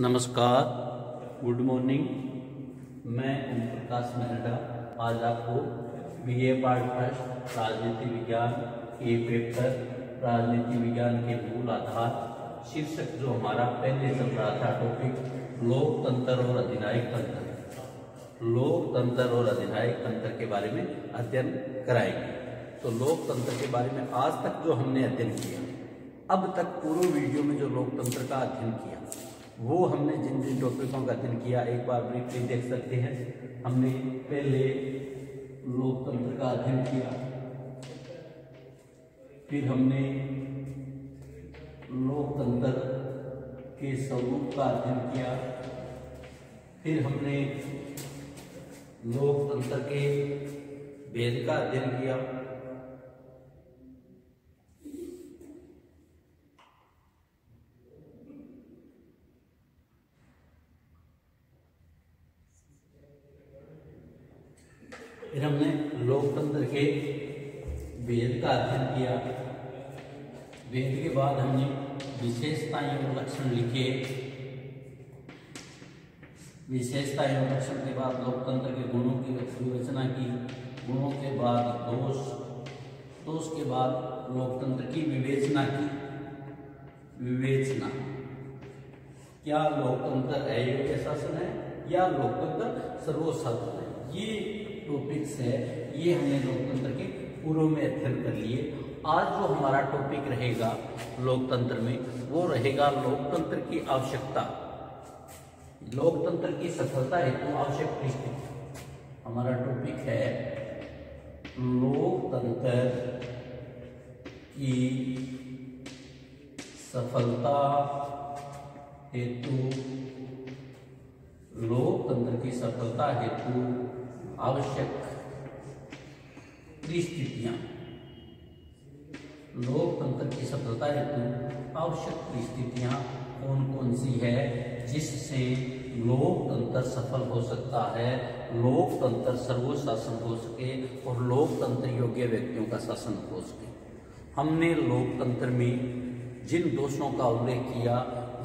नमस्कार, good morning. मैं ओम प्रकाश मेहरा आज आपको बीए पार्ट फर्स्ट राजनीति विज्ञान के पेपर राजनीति विज्ञान के मूल आधार शीर्षक जो हमारा पहले चल रहा था टॉपिक लोकतंत्र और अधिनायक तंत्र, लोकतंत्र और अधिनायक तंत्र के बारे में अध्ययन कराएंगे। तो लोकतंत्र के बारे में आज तक जो हमने अध्ययन किया, अब तक पूरे वीडियो में जो लोकतंत्र का अध्ययन किया वो हमने जिन जिन टॉपिकों का अध्ययन किया एक बार ब्रीफली देख सकते हैं। हमने पहले लोकतंत्र का अध्ययन किया, फिर हमने लोकतंत्र के स्वरूप का अध्ययन किया, फिर हमने लोकतंत्र के भेद का अध्ययन किया, फिर हमने लोकतंत्र के भेद का अध्ययन किया। भेद के बाद हमने विशेषताएं और लक्षण लिखे। विशेषताएं और लक्षण के बाद लोकतंत्र के गुणों की विवेचना की। गुणों के बाद दोष, दोष के बाद लोकतंत्र की विवेचना की। विवेचना, क्या लोकतंत्र अयोग्य शासन है या लोकतंत्र सर्वोशासन है, ये टॉपिक्स है। ये हमने लोकतंत्र के पूर्व में अध्ययन कर लिए। आज जो हमारा टॉपिक रहेगा लोकतंत्र में वो रहेगा लोकतंत्र की आवश्यकता, लोकतंत्र की सफलता हेतु आवश्यक परिस्थिति। हमारा टॉपिक है लोकतंत्र की सफलता हेतु, लोकतंत्र की सफलता हेतु आवश्यक परिस्थितियां। लोकतंत्र की सफलता हेतु आवश्यक परिस्थितियां कौन कौन सी है जिससे लोकतंत्र सफल हो सकता है, लोकतंत्र सर्वशासन हो सके और लोकतंत्र योग्य व्यक्तियों का शासन हो सके। हमने लोकतंत्र में जिन दोषों का उल्लेख किया,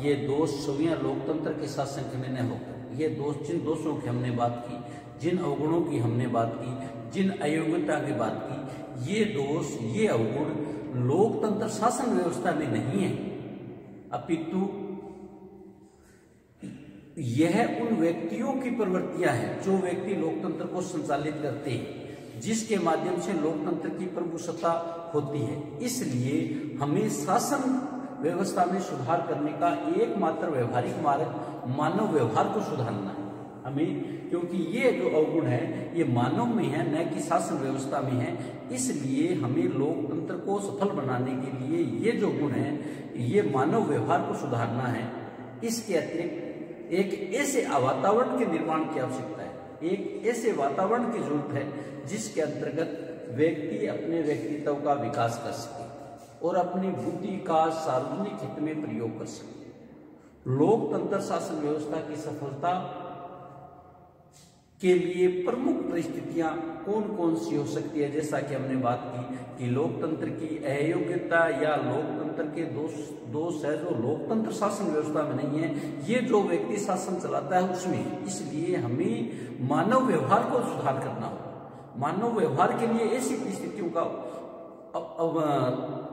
ये दोष छवियां लोकतंत्र के शासन के में न हो। ये दोष, जिन दोषों की हमने बात की, जिन अवगुणों की हमने बात की, जिन अयोग्यता की बात की, ये दोष, ये अवगुण लोकतंत्र शासन व्यवस्था में नहीं है, अपितु यह उन व्यक्तियों की प्रवृत्तियां हैं जो व्यक्ति लोकतंत्र को संचालित करते हैं, जिसके माध्यम से लोकतंत्र की प्रभुसत्ता होती है। इसलिए हमें शासन व्यवस्था में सुधार करने का एकमात्र व्यवहारिक मार्ग मानव व्यवहार को सुधारना है हमें, क्योंकि ये जो अवगुण है ये मानव में है, न कि शासन व्यवस्था में है। इसलिए हमें लोकतंत्र को सफल बनाने के लिए ये जो गुण है ये मानव व्यवहार को सुधारना है। इसके अतिरिक्त एक ऐसे वातावरण के निर्माण की आवश्यकता है, एक ऐसे वातावरण की जरूरत है जिसके अंतर्गत व्यक्ति अपने व्यक्तित्व का विकास कर सके और अपनी बुद्धि का सार्वजनिक हित में प्रयोग कर सके। लोकतंत्र शासन व्यवस्था की सफलता के लिए प्रमुख परिस्थितियां कौन कौन सी हो सकती है, जैसा कि हमने बात की कि लोकतंत्र की अयोग्यता या लोकतंत्र के दोष है जो लोकतंत्र शासन व्यवस्था में नहीं है, ये जो व्यक्ति शासन चलाता है उसमें। इसलिए हमें मानव व्यवहार को सुधार करना होगा। मानव व्यवहार के लिए ऐसी परिस्थितियों का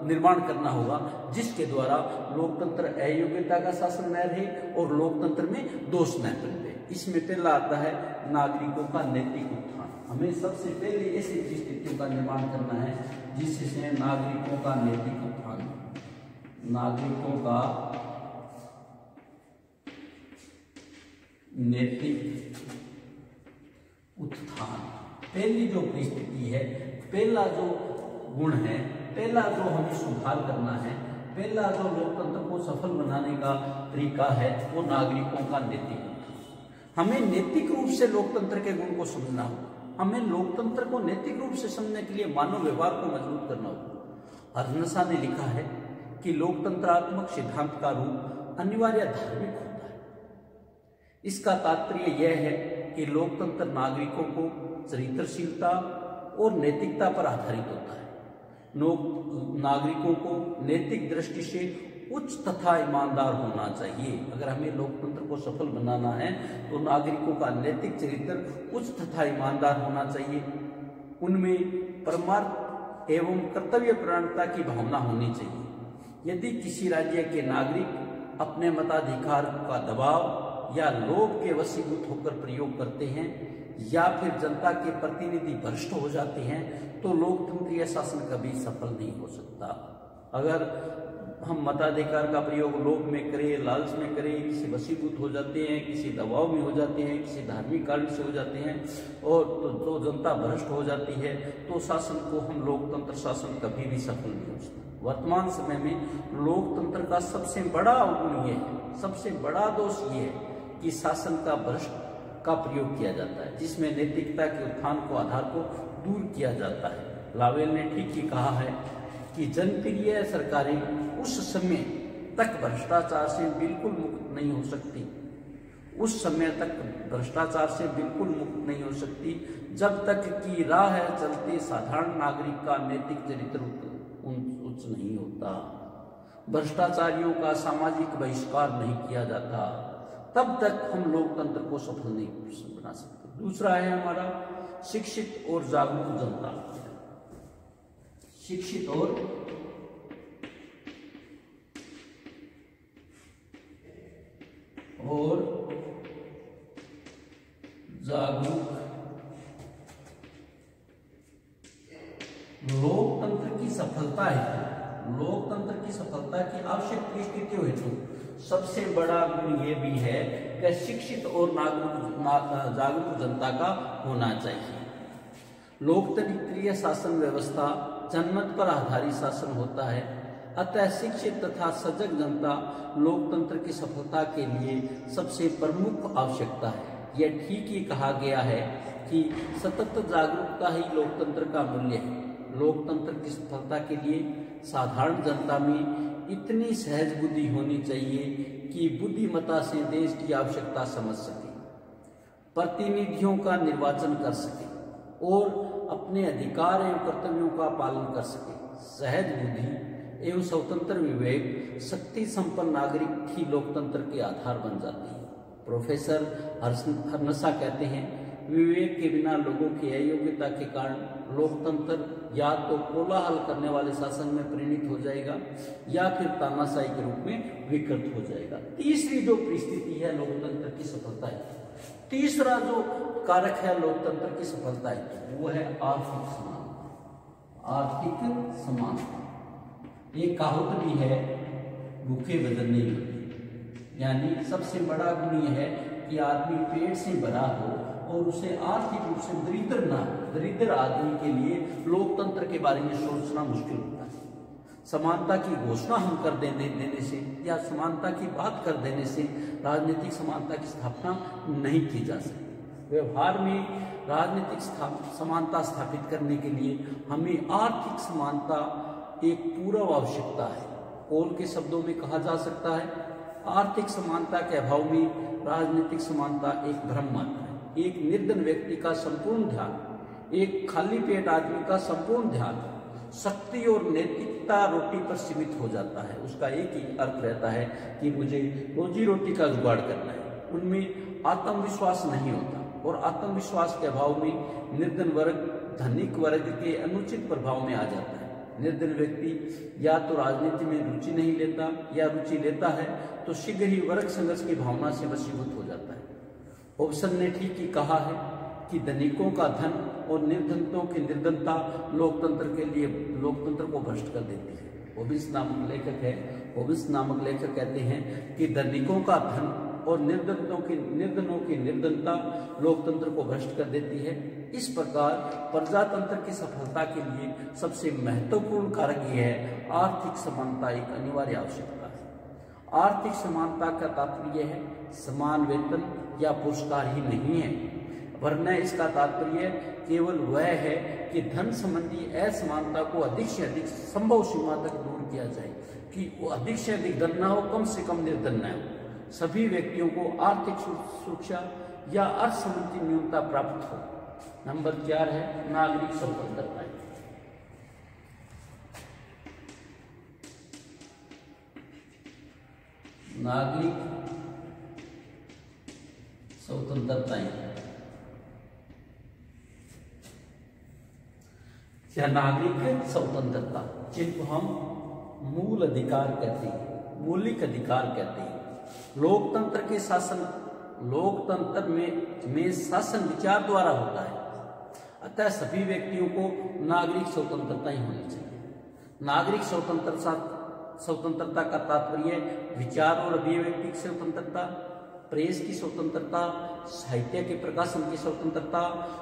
निर्माण करना होगा जिसके द्वारा लोकतंत्र अयोग्यता का शासन न रहे और लोकतंत्र में दोष न पनपे। इसमें पहला आता है नागरिकों का नैतिक उत्थान। हमें सबसे पहले ऐसी परिस्थितियों का निर्माण करना है जिससे नागरिकों का नैतिक उत्थान, नागरिकों का नैतिक उत्थान। पहली जो परिस्थिति है, पहला जो गुण है, पहला जो हमें सुधार करना है, पहला जो लोकतंत्र को सफल बनाने का तरीका है वो नागरिकों का नैतिक उत्थान। हमें नैतिक रूप से लोकतंत्र के गुण को समझना होगा। हमें लोकतंत्र को नैतिक रूप से समझने के लिए मानव व्यवहार को मजबूत करना होगा। हरनसा ने लिखा है कि लोकतंत्रात्मक सिद्धांत का रूप अनिवार्य धार्मिक होता है। इसका तात्पर्य यह है कि लोकतंत्र नागरिकों को चरित्रशीलता और नैतिकता पर आधारित होता है। नागरिकों को नैतिक दृष्टि से उच्च तथा ईमानदार होना चाहिए। अगर हमें लोकतंत्र को सफल बनाना है तो नागरिकों का नैतिक चरित्र उच्च तथा ईमानदार होना चाहिए। उनमें परमार्थ एवं कर्तव्य परायणता की भावना होनी चाहिए। यदि किसी राज्य के नागरिक अपने मताधिकार का दबाव या लोभ के वशीभूत होकर प्रयोग करते हैं या फिर जनता के प्रतिनिधि भ्रष्ट हो जाते हैं तो लोकतंत्रीय शासन कभी सफल नहीं हो सकता। अगर हम मताधिकार का प्रयोग लोभ में करें, लालच में करें, किसी वशीभूत हो जाते हैं, किसी दबाव में हो जाते हैं, किसी धार्मिक कारण से हो जाते हैं और तो जनता भ्रष्ट हो जाती है तो शासन को हम लोकतंत्र शासन कभी भी सफल नहीं हो सकता। वर्तमान समय में लोकतंत्र का सबसे बड़ा अवगुण ये है, सबसे बड़ा दोष ये है कि शासन का भ्रष्ट का प्रयोग किया जाता है, जिसमें नैतिकता के उत्थान को आधार को दूर किया जाता है। लावेल ने ठीक ही कहा है कि जनप्रिय सरकारें उस समय तक भ्रष्टाचार से बिल्कुल मुक्त नहीं हो सकती, उस समय तक भ्रष्टाचार से बिल्कुल मुक्त नहीं हो सकती जब तक कि राह चलते साधारण नागरिक का नैतिक चरित्र उच्च नहीं होता, भ्रष्टाचारियों का सामाजिक बहिष्कार नहीं किया जाता, तब तक हम लोकतंत्र को सफल नहीं बना सकते। दूसरा है हमारा शिक्षित और जागरूक जनता। शिक्षित और जागरूक लोकतंत्र की सफलता है। लोकतंत्र की सफलता की आवश्यक परिस्थितियों हेतु सबसे बड़ा गुण ये भी है कि शिक्षित और जागरूक जनता का होना चाहिए। लोकतंत्रीय शासन व्यवस्था जनमत पर आधारित शासन होता है, अतः शिक्षित तथा सजग जनता लोकतंत्र की सफलता के लिए सबसे प्रमुख आवश्यकता है। यह ठीक ही कहा गया है कि सतत जागरूकता ही लोकतंत्र का मूल्य है। लोकतंत्र की सफलता के लिए साधारण जनता में इतनी सहज बुद्धि होनी चाहिए कि बुद्धिमत्ता से देश की आवश्यकता समझ सके, प्रतिनिधियों का निर्वाचन कर सके और अपने अधिकार एवं कर्तव्यों का पालन कर सके। सहज बुद्धि एवं स्वतंत्र विवेक शक्ति संपन्न नागरिक ही लोकतंत्र के आधार बन जाते हैं। प्रोफेसर हर्नसा कहते हैं, विवेक के बिना लोगों की अयोग्यता के कारण लोकतंत्र या तो कोलाहल करने वाले शासन में परिणत हो जाएगा या फिर तानाशाही के रूप में विकृत हो जाएगा। तीसरी जो परिस्थिति है लोकतंत्र की सफलता है, तीसरा जो कारक है लोकतंत्र की सफलता है वो है आर्थिक समानता। आर्थिक समानता एक कहावत भी है, भूखे बदन नहीं होते, यानी सबसे बड़ा गुण यह है कि आदमी पेट से भरा हो और उसे आर्थिक रूप से दरिद्र ना हो। दरिद्र आदमी के लिए लोकतंत्र के बारे में सोचना मुश्किल होता है। समानता की घोषणा हम कर देने से या समानता की बात कर देने से राजनीतिक समानता की स्थापना नहीं की जा सकती। व्यवहार में राजनीतिक समानता स्थापित करने के लिए हमें आर्थिक समानता एक पूर्व आवश्यकता है। कोल के शब्दों में कहा जा सकता है, आर्थिक समानता के अभाव में राजनीतिक समानता एक भ्रम मात्र है। एक निर्धन व्यक्ति का संपूर्ण ध्यान, एक खाली पेट आदमी का संपूर्ण ध्यान शक्ति और नैतिकता रोटी पर सीमित हो जाता है। उसका एक ही अर्थ रहता है कि मुझे रोजी रोटी का जुगाड़ करना है। उनमें आत्मविश्वास नहीं होता और आत्मविश्वास के अभाव में निर्धन वर्ग धनिक वर्ग के अनुचित प्रभाव में आ जाता है। निर्धन व्यक्ति या तो राजनीति में रुचि नहीं लेता या रुचि लेता है तो शीघ्र ही वर्ग संघर्ष की भावना से वशीभूत हो जाता है। हॉब्सन ने ठीक ही कहा है कि धनिकों का धन और निर्धनों की निर्धनता लोकतंत्र को भ्रष्ट कर देती है। हॉब्स नामक लेखक है, हॉब्स नामक लेखक कहते हैं कि धनिकों का धन और निर्धनों की निर्धनता लोकतंत्र को भ्रष्ट कर देती है। इस प्रकार प्रजातंत्र की सफलता के लिए सबसे महत्वपूर्ण कारक यह है आर्थिक समानता एक अनिवार्य आवश्यकता है। आर्थिक समानता का तात्पर्य है समान वेतन या पुरस्कार ही नहीं है, वरना इसका तात्पर्य केवल वह है कि धन संबंधी असमानता को अधिक से अधिक संभव सीमा तक दूर किया जाए, कि वो अधिक से अधिक धन न हो, कम से कम निर्धन न हो। सभी व्यक्तियों को आर्थिक सुरक्षा या अर्थ संबंधी न्यूनता प्राप्त हो। नंबर 4 है नागरिक स्वतंत्रता। नागरिक स्वतंत्रताएं या नागरिक स्वतंत्रता, जिनको हम मूल अधिकार कहते हैं, मौलिक अधिकार कहते हैं। लोकतंत्र के शासन, लोकतंत्र में शासन विचार द्वारा होता है, अतः सभी व्यक्तियों को नागरिक स्वतंत्रता ही होनी चाहिए। नागरिक स्वतंत्रता का तात्पर्य विचार और अभिव्यक्ति की स्वतंत्रता, प्रेस की स्वतंत्रता, साहित्य के प्रकाशन की स्वतंत्रता,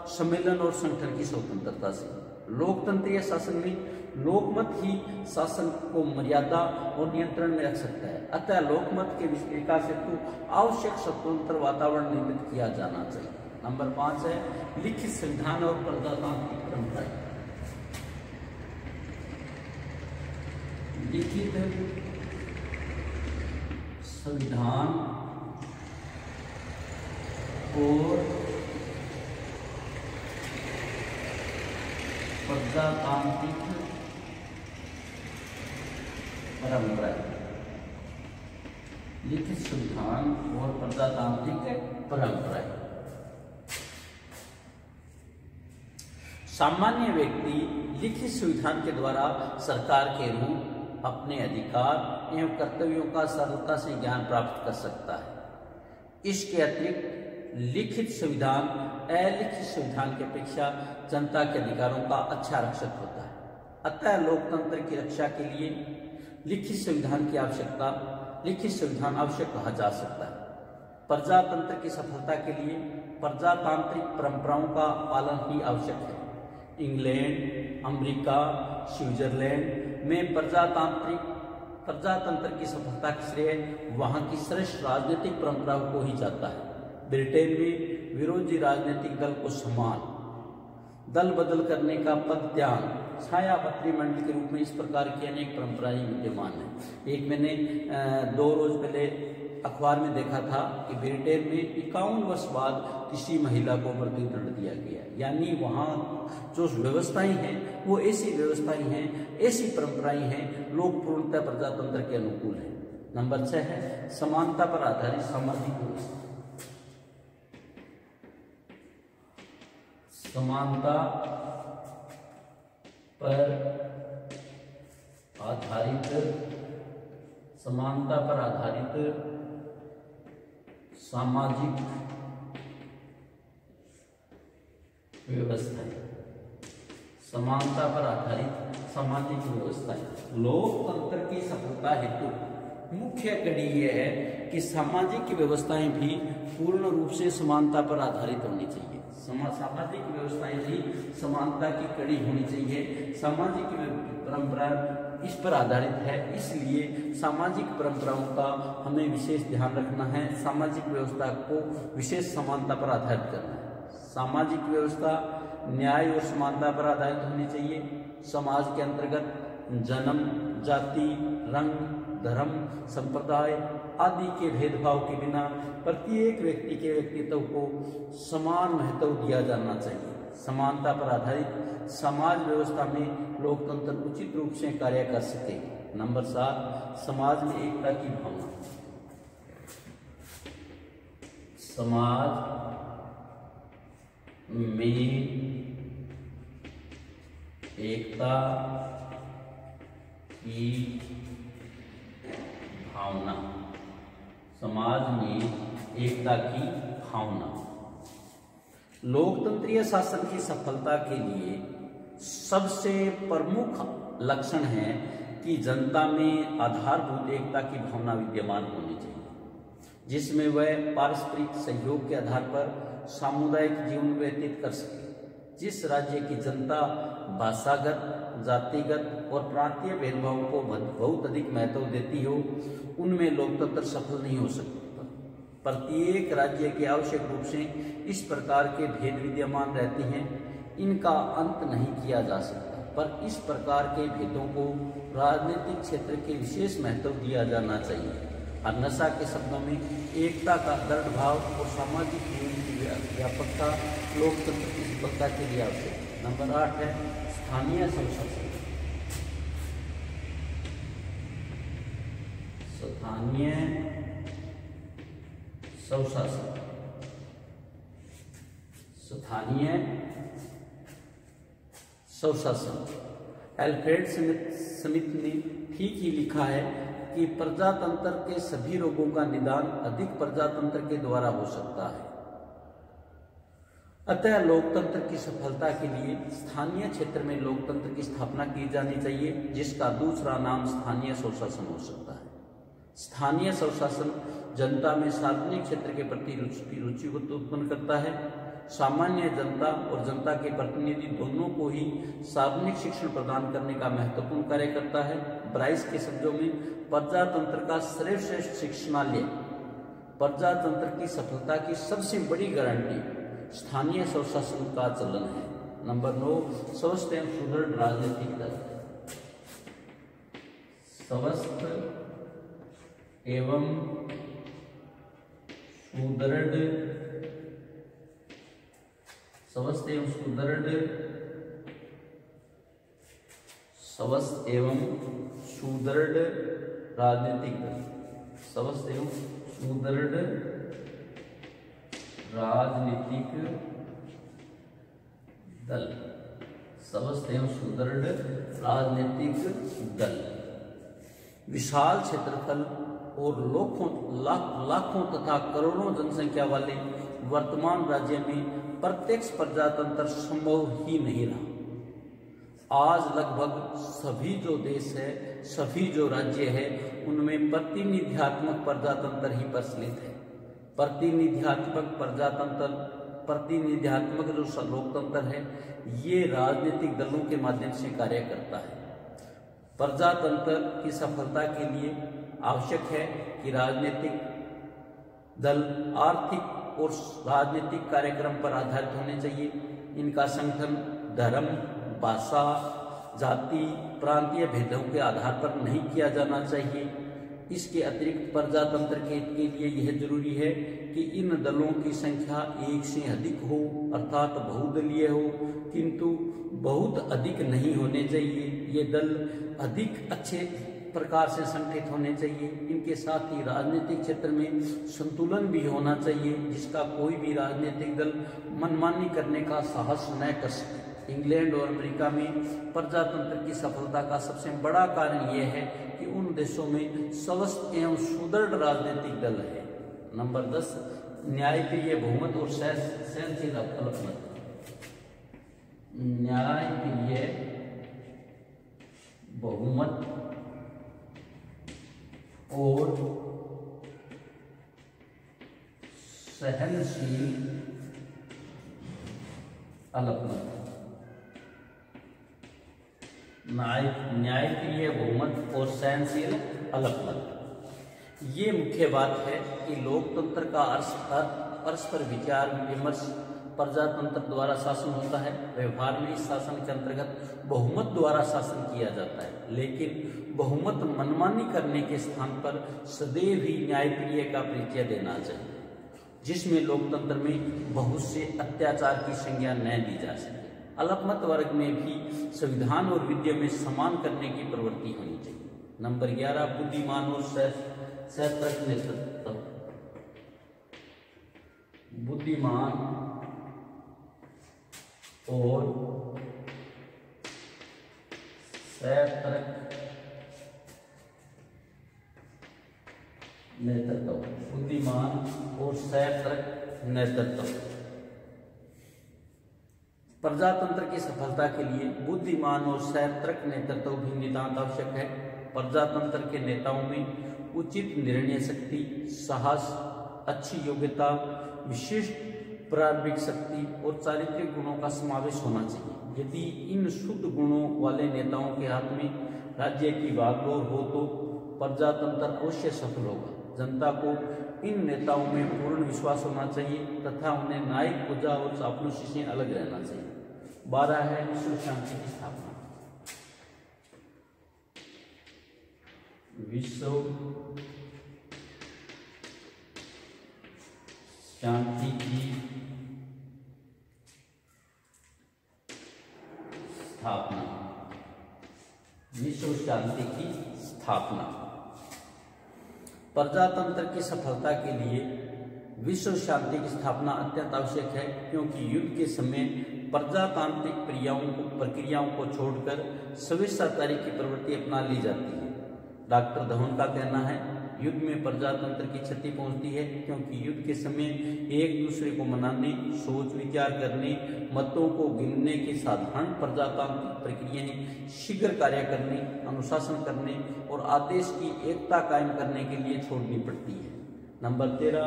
सम्मेलन और संगठन की स्वतंत्रता से। लोकतंत्रीय शासन में लोकमत ही शासन को मर्यादा और नियंत्रण में रख सकता है, अतः लोकमत के विकास हेतु आवश्यक स्वतंत्र वातावरण निर्मित किया जाना चाहिए। नंबर 5 है लिखित संविधान और प्रजातांत्रिक परंपराएं। लिखित संविधान और प्रजातांत्रिक परंपराएं। लिखित संविधान और प्रजातांत्रिक परंपराएं। सामान्य व्यक्ति लिखित संविधान के द्वारा सरकार के रूप, अपने अधिकार एवं कर्तव्यों का सरलता से ज्ञान प्राप्त कर सकता है। इसके अतिरिक्त लिखित संविधान अलिखित संविधान की अपेक्षा जनता के अधिकारों का अच्छा रक्षक होता है, अतः लोकतंत्र की रक्षा के लिए लिखित संविधान की आवश्यकता, लिखित संविधान आवश्यक कहा जा सकता है। प्रजातंत्र की सफलता के लिए प्रजातांत्रिक परंपराओं का पालन ही आवश्यक है। इंग्लैंड, अमेरिका, स्विट्जरलैंड में प्रजातंत्र की सफलता का श्रेय वहां की श्रेष्ठ राजनीतिक परंपराओं को ही जाता है। ब्रिटेन में विरोधी राजनीतिक दल को सम्मान, दल बदल करने का पद त्याग, छाया मंत्रिमंडल के रूप में इस प्रकार की अनेक परंपराएं विद्यमान है। एक मैंने 2 रोज पहले अखबार में देखा था कि ब्रिटेन में 51 वर्ष बाद किसी महिला को प्रतिदंड दिया गया, यानी वहाँ जो व्यवस्थाएं हैं वो ऐसी व्यवस्थाएं हैं, ऐसी परंपराएं हैं, लोक पूर्णतः प्रजातंत्र के अनुकूल है। नंबर 6 है समानता पर आधारित सामाजिक व्यवस्था। समानता पर आधारित सामाजिक व्यवस्था। समानता पर आधारित सामाजिक व्यवस्थाएं। लोकतंत्र की सफलता हेतु मुख्य कड़ी यह है कि सामाजिक व्यवस्थाएं भी पूर्ण रूप से समानता पर आधारित होनी चाहिए। सामाजिक व्यवस्थाएं भी समानता की कड़ी होनी चाहिए। सामाजिक परंपरा इस पर आधारित है, इसलिए सामाजिक परंपराओं का हमें विशेष ध्यान रखना है। सामाजिक व्यवस्था को विशेष समानता पर आधारित करना है। सामाजिक व्यवस्था न्याय और समानता पर आधारित होनी चाहिए। समाज के अंतर्गत जन्म, जाति, रंग, धर्म, संप्रदाय आदि के भेदभाव के बिना प्रत्येक व्यक्ति के व्यक्तित्व को समान महत्व दिया जाना चाहिए। समानता पर आधारित समाज व्यवस्था में लोकतंत्र उचित रूप से कार्य कर सके। नंबर 7 समाज में एकता की भावना। समाज में एकता की भावना। समाज में एकता की भावना लोकतंत्रीय शासन की सफलता के लिए सबसे प्रमुख लक्षण है कि जनता में आधारभूत एकता की भावना विद्यमान होनी चाहिए, जिसमें वह पारस्परिक सहयोग के आधार पर सामुदायिक जीवन व्यतीत कर सके। जिस राज्य की जनता भाषागत, जातिगत और प्रांतीय भेदभाव को बहुत अधिक महत्व देती हो, उनमें लोकतंत्र सफल नहीं हो सकता। प्रत्येक राज्य के आवश्यक रूप से इस प्रकार के भेद विद्यमान रहते हैं, इनका अंत नहीं किया जा सकता, पर इस प्रकार के भेदों को राजनीतिक क्षेत्र के विशेष महत्व दिया जाना चाहिए। नशा के शब्दों में एकता का दृढ़ भाव और सामाजिक जीवन की व्यापकता लोकतंत्र की सफलता के लिए आवश्यक है। नंबर 8 है स्थानीय स्वशासन। स्थानीय स्वशासन। स्थानीय स्वशासन। एल्फ्रेड स्मिथ ने ठीक ही लिखा है कि प्रजातंत्र के सभी रोगों का निदान अधिक प्रजातंत्र के द्वारा हो सकता है। अतः लोकतंत्र की सफलता के लिए स्थानीय क्षेत्र में लोकतंत्र की स्थापना की जानी चाहिए, जिसका दूसरा नाम स्थानीय स्वशासन हो सकता है। स्थानीय स्वशासन जनता में सार्वजनिक क्षेत्र के प्रति रुचि को उत्पन्न करता है। सामान्य जनता और जनता के प्रतिनिधि दोनों को ही सार्वजनिक शिक्षण प्रदान करने का महत्वपूर्ण कार्य करता है। ब्राइस के शब्दों में प्रजातंत्र का सर्वश्रेष्ठ शिक्षणालय प्रजातंत्र की सफलता की सबसे बड़ी गारंटी स्थानीय स्वशासन का चलन है। नंबर 9, स्वस्थ एवं सुदृढ़ राजनीतिक दल। स्वस्थ एवं सुदृढ़, स्वस्थ एवं सुदृढ़, स्वस्थ एवं सुदृढ़ राजनीतिक दल। स्वस्थ एवं सुदृढ़ राजनीतिक दल। स्वस्थ एवं सुदृढ़ राजनीतिक दल विशाल क्षेत्रफल और लाखों तथा करोड़ों जनसंख्या वाले वर्तमान राज्य में प्रत्यक्ष प्रजातंत्र संभव ही नहीं रहा। आज लगभग सभी जो देश है, सभी जो राज्य है, उनमें प्रतिनिध्यात्मक प्रजातंत्र ही प्रचलित है। प्रतिनिध्यात्मक जो लोकतंत्र है, ये राजनीतिक दलों के माध्यम से कार्य करता है। प्रजातंत्र की सफलता के लिए आवश्यक है कि राजनीतिक दल आर्थिक और राजनीतिक कार्यक्रम पर आधारित होने चाहिए। इनका संगठन धर्म, भाषा, जाति, प्रांतीय भेदों के आधार पर नहीं किया जाना चाहिए। इसके अतिरिक्त प्रजातंत्र के लिए यह जरूरी है कि इन दलों की संख्या एक से अधिक हो, अर्थात बहुदलीय हो, किंतु बहुत अधिक नहीं होने चाहिए। ये दल अधिक अच्छे प्रकार से संगठित होने चाहिए। इनके साथ ही राजनीतिक क्षेत्र में संतुलन भी होना चाहिए, जिसका कोई भी राजनीतिक दल मनमानी करने का साहस न कर सके। इंग्लैंड और अमेरिका में प्रजातंत्र की सफलता का सबसे बड़ा कारण यह है कि उन देशों में स्वस्थ एवं सुदृढ़ राजनीतिक दल है। नंबर 10, न्यायप्रिय बहुमत और सहनशील अल्पमत। न्यायप्रिय बहुमत और सहनशील अल्पमत। न्यायप्रिय बहुमत और सहनशील अल्पमत। ये मुख्य बात है कि लोकतंत्र का अर्थ परस्पर विचार विमर्श प्रजातंत्र द्वारा शासन होता है। व्यवहार में इस शासन के अंतर्गत बहुमत द्वारा शासन किया जाता है, लेकिन बहुमत मनमानी करने के स्थान पर सदैव ही न्यायप्रिय का परिचय देना चाहिए, जिसमें लोकतंत्र में बहुत से अत्याचार की संज्ञा न दी जा सके। अल्पमत वर्ग में भी संविधान और विद्या में समान करने की प्रवृत्ति होनी चाहिए। नंबर 11, बुद्धिमान और सतर्क नेतृत्व। बुद्धिमान और सतर्क नेतृत्व। बुद्धिमान और सतर्क नेतृत्व। प्रजातंत्र की सफलता के लिए बुद्धिमान और सतर्क नेतृत्व भी नितांत आवश्यक है। प्रजातंत्र के नेताओं में उचित निर्णय शक्ति, साहस, अच्छी योग्यता, विशिष्ट प्रारंभिक शक्ति और चारित्रिक गुणों का समावेश होना चाहिए। यदि इन शुद्ध गुणों वाले नेताओं के हाथ में राज्य की बागडोर हो तो प्रजातंत्र अवश्य सफल होगा। जनता को इन नेताओं में पूर्ण विश्वास होना चाहिए तथा उन्हें न्यायिक पूजा और चापलूसी से अलग रहना चाहिए। 12 है विश्व शांति की स्थापना। विश्व शांति की स्थापना। विश्व शांति की स्थापना। प्रजातंत्र की सफलता के लिए विश्व शांति की स्थापना अत्यंत आवश्यक है, क्योंकि युद्ध के समय प्रजातांत्रिक प्रक्रियाओं को छोड़कर स्वेच्छाचारी की प्रवृत्ति अपना ली जाती है। डॉक्टर धवन का कहना है, युद्ध में प्रजातंत्र की क्षति पहुंचती है, क्योंकि युद्ध के समय एक दूसरे को मनाने, सोच विचार करने, मतों को गिनने के साधारण प्रजातांत्रिक प्रक्रियाएं शीघ्र कार्य करने, अनुशासन करने और आदेश की एकता कायम करने के लिए छोड़नी पड़ती है। नंबर 13,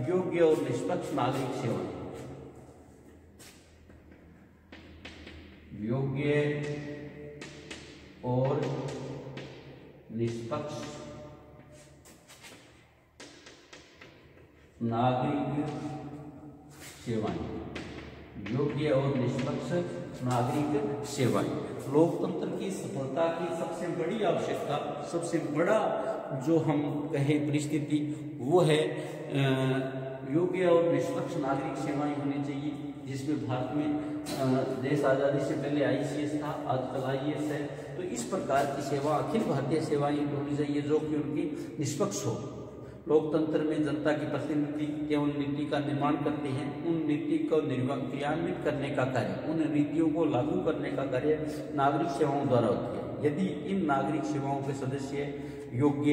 योग्य और निष्पक्ष नागरिक सेवा। योग्य और निष्पक्ष नागरिक सेवाएं। योग्य और निष्पक्ष नागरिक सेवाएं लोकतंत्र की सफलता की सबसे बड़ी आवश्यकता, सबसे बड़ा जो हम कहें परिस्थिति, वो है योग्य और निष्पक्ष नागरिक सेवाएं होनी चाहिए, जिसमें भारत में देश आज़ादी से पहले ICS था, आजकल IAS है। तो इस प्रकार की सेवा, अखिल भारतीय सेवाएं होनी चाहिए जो कि उनकी निष्पक्ष हो। लोकतंत्र में जनता के प्रतिनिधि केवल नीति का निर्माण करते हैं, उन नीति को क्रियान्वित करने का कार्य, उन नीतियों को लागू करने का कार्य नागरिक सेवाओं द्वारा होती है। यदि इन नागरिक सेवाओं के सदस्य योग्य,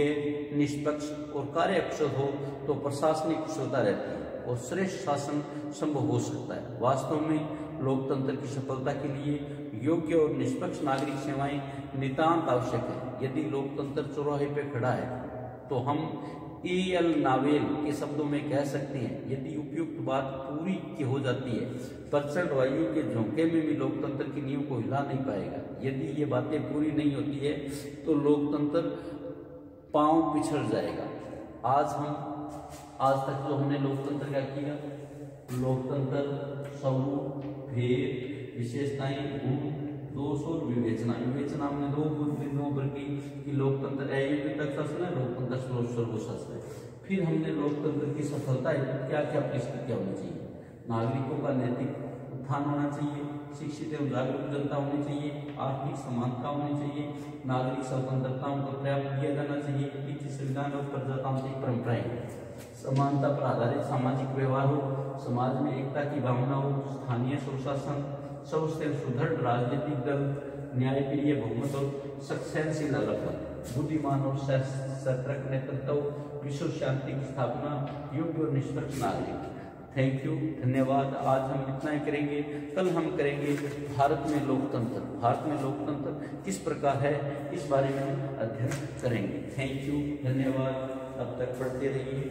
निष्पक्ष और कार्यकुशल हो तो प्रशासनिक कुशलता रहती है और श्रेष्ठ शासन संभव हो सकता है। वास्तव में लोकतंत्र की सफलता के लिए योग्य और निष्पक्ष नागरिक सेवाएं नितांत आवश्यक है। यदि लोकतंत्र चौराहे पे खड़ा है तो हम A.L. नावेल के शब्दों में कह सकते हैं, यदि उपयुक्त बात पूरी की हो जाती है, प्रचंड वायु के झोंके में भी लोकतंत्र की नींव को हिला नहीं पाएगा। यदि ये बातें पूरी नहीं होती है तो लोकतंत्र पांव पिछड़ जाएगा। आज तक जो हमने लोकतंत्र का किया, लोकतंत्र स्वरूप, भेद, विशेषताएं, गुण, दोष और विवेचना। विवेचना हमने दो बिंदुओं पर की कि लोकतंत्र अयुक्तक शासन है, लोकतंत्र सर्वशासन है। फिर हमने लोकतंत्र की सफलता क्या क्या परिस्थितियां होनी चाहिए। नागरिकों का नैतिक उत्थान होना चाहिए, शिक्षित एवं जागरूक जनता होनी चाहिए, आर्थिक समानता होनी चाहिए, नागरिक स्वतंत्रताओं को पर्याप्त किया जाना चाहिए, नीति संविधान और प्रजातांत्रिक परंपराएं, समानता पर आधारित सामाजिक व्यवहार हो, समाज में एकता की भावना हो, स्थानीय स्वशासन, सबसे सुदृढ़ राजनीतिक दल, न्यायप्रिय बहुमत और सहनशील अलग, बुद्धिमान और सतर्क नेतृत्व, विश्व शांति की स्थापना, योग्य और निष्पक्ष नागरिक। थैंक यू, धन्यवाद। आज हम इतना ही करेंगे। कल हम करेंगे भारत में लोकतंत्र। भारत में लोकतंत्र किस प्रकार है, इस बारे में अध्ययन करेंगे। थैंक यू, धन्यवाद। अब तक पढ़ते रहिए।